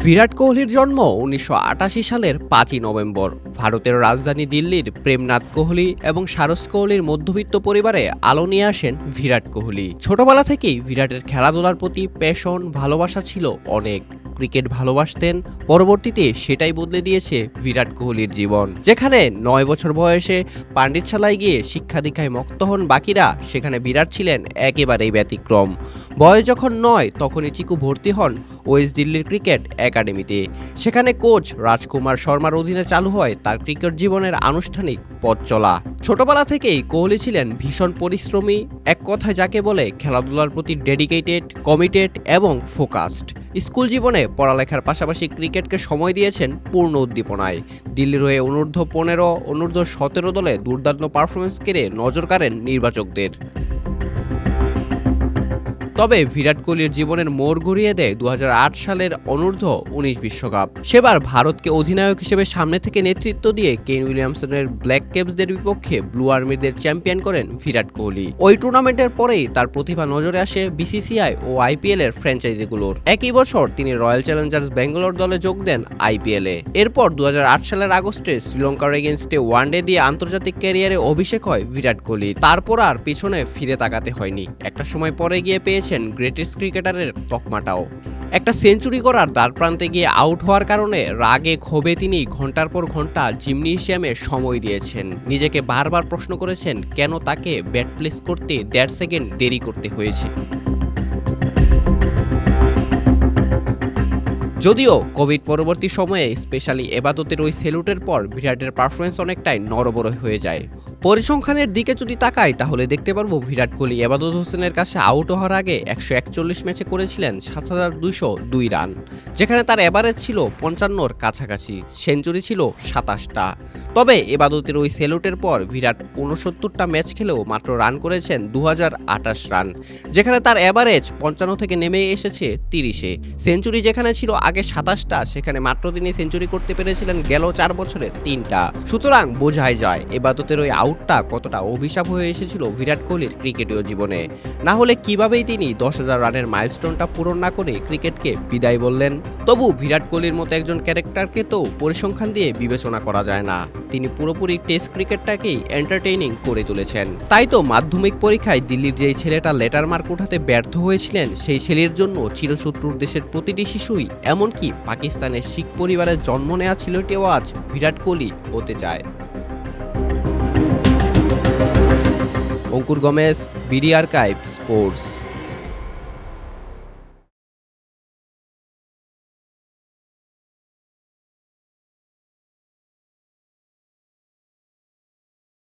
বিরাট কোহলির জন্ম ১৯৮৮ সালের ৫ই নভেম্বর ভারতের রাজধানী দিল্লির প্রেমনাথ কোহলি এবং সারস কোহলির মধ্যবিত্ত পরিবারে আলো নিয়ে আসেন বিরাট কোহলি। ছোটবেলা থেকেই বিরাটের খেলাধুলার প্রতি প্যাশন ভালোবাসা ছিল অনেক। ক্রিকেট ভালোবাসতেন, পরবর্তীতে সেটাই বদলে দিয়েছে বিরাট কোহলির জীবন। যেখানে ৯ বছর বয়সে পাণ্ডিতশালায় গিয়ে শিক্ষা দীক্ষায় মক্ত হন বাকিরা, সেখানে বিরাট ছিলেন একেবারেই ব্যতিক্রম। বয়স যখন ৯ তখনই চিকু ভর্তি হন ওয়েস্ট দিল্লির ক্রিকেট একাডেমিতে। সেখানে কোচ রাজকুমার শর্মার অধীনে চালু হয় তার ক্রিকেট জীবনের আনুষ্ঠানিক পথ চলা। ছোটবেলা থেকেই কোহলি ছিলেন ভীষণ পরিশ্রমী, এক কথায় যাকে বলে খেলাধুলার প্রতি ডেডিকেটেড, কমিটেড এবং ফোকাসড। স্কুল জীবনে পড়ালেখার পাশাপাশি ক্রিকেটকে সময় দিয়েছেন পূর্ণ উদ্দীপনায়। দিল্লির হয়ে অনূর্ধ্ব-15, অনূর্ধ্ব-17 দলে দুর্দান্ত পারফরমেন্স করে নজর কাড়েন নির্বাচকদের। তবে বিরাট কোহলির জীবনের মোড় ঘুরিয়ে দেয় ২০০৮ সালের অনূর্ধ্ব-19 বিশ্বকাপ। সেবার ভারতকে অধিনায়ক হিসেবে সামনে থেকে নেতৃত্ব দিয়ে কেন উইলিয়ামসনের ব্ল্যাক ক্যাপসদের বিপক্ষে ব্লু আর্মিদের চ্যাম্পিয়ন করেন বিরাট কোহলি। ওই টুর্নামেন্টের পরেই তার প্রতিভা নজরে আসে বিসিসিআই ও আইপিএল এর ফ্র্যাঞ্চাইজিগুলোর। একই বছর তিনি রয়্যাল চ্যালেঞ্জার্স ব্যাঙ্গালোর দলে যোগ দেন আইপিএলে। এরপর ২০০৮ সালের আগস্টে শ্রীলঙ্কার এগেইনস্টে ওয়ানডে দিয়ে আন্তর্জাতিক ক্যারিয়ারে অভিষেক হয় বিরাট কোহলির। তারপর আর পিছনে ফিরে তাকাতে হয়নি। একটা সময় পরে গিয়ে পেয়েছেন গ্রেটেস্ট ক্রিকেটারের তকমাটাও। একটা সেঞ্চুরি করার দ্বারপ্রান্তে গিয়ে আউট হওয়ার কারণে রাগে ক্ষোভে তিনি ঘন্টার পর ঘন্টা জিমনেশিয়ামে সময় দিয়েছেন। নিজেকে বারবার প্রশ্ন করেছেন কেন তাকে ব্যাট প্লেস করতে ১.৫ সেকেন্ড দেরি করতে হয়েছে। যদিও কোভিড পরবর্তী সময়ে স্পেশালি এবাদতের ওই সেলুটের পর বিরাটের পারফরমেন্স অনেকটাই নড়বড় হয়ে যায়। পরিসংখ্যানের দিকে যদি তাকাই তাহলে দেখতে পারবো বিরাট কোহলি এবাদত হোসেনের কাছে আউট হওয়ার আগে ১৪১ ম্যাচে করেছিলেন ৭২০২ রান, যেখানে তার এভারেজ ছিল ৫৫-র কাছাকাছি, সেঞ্চুরি ছিল ২৭টা। তবে এবাদতের ওই সেলুটের পর বিরাট ৬৯টা ম্যাচ খেলেও মাত্র রান করেছেন ২০২৮ রান, যেখানে তার এভারেজ ৫৫ থেকে নেমে এসেছে ৩০-এ। সেঞ্চুরি যেখানে ছিল আগে ২৭টা, সেখানে মাত্র তিনি সেঞ্চুরি করতে পেরেছিলেন গেল ৪ বছরে ৩টা। সুতরাং বোঝাই যায় এবাদতের ওই আউটটা কতটা অভিশাপ হয়ে এসেছিল বিরাট কোহলির ক্রিকেটীয় জীবনে। না হলে কিভাবেই তিনি ১০,০০০ রানের মাইলস্টোনটা পূরণ না করে ক্রিকেটকে বিদায় বললেন। তবু বিরাট কোহলির মতো একজন ক্যারেক্টারকে তো পরিসংখ্যান দিয়ে বিবেচনা করা যায় না। তিনি পুরোপুরি টেস্ট ক্রিকেটটাকেই এন্টারটেইনিং করে তুলেছেন। তাই তো মাধ্যমিক পরীক্ষায় দিল্লির যেই ছেলেটা লেটার মার্ক উঠাতে ব্যর্থ হয়েছিলেন, সেই ছেলের জন্য চিরশত্রুর দেশের প্রতিটি শিশুই, এমনকি পাকিস্তানের শিখ পরিবারের জন্ম নেওয়া ছেলেটিও আজ বিরাট কোহলি হতে চায়। অঙ্কুর গমেজ, বিডি আর্কাইভ স্পোর্টস।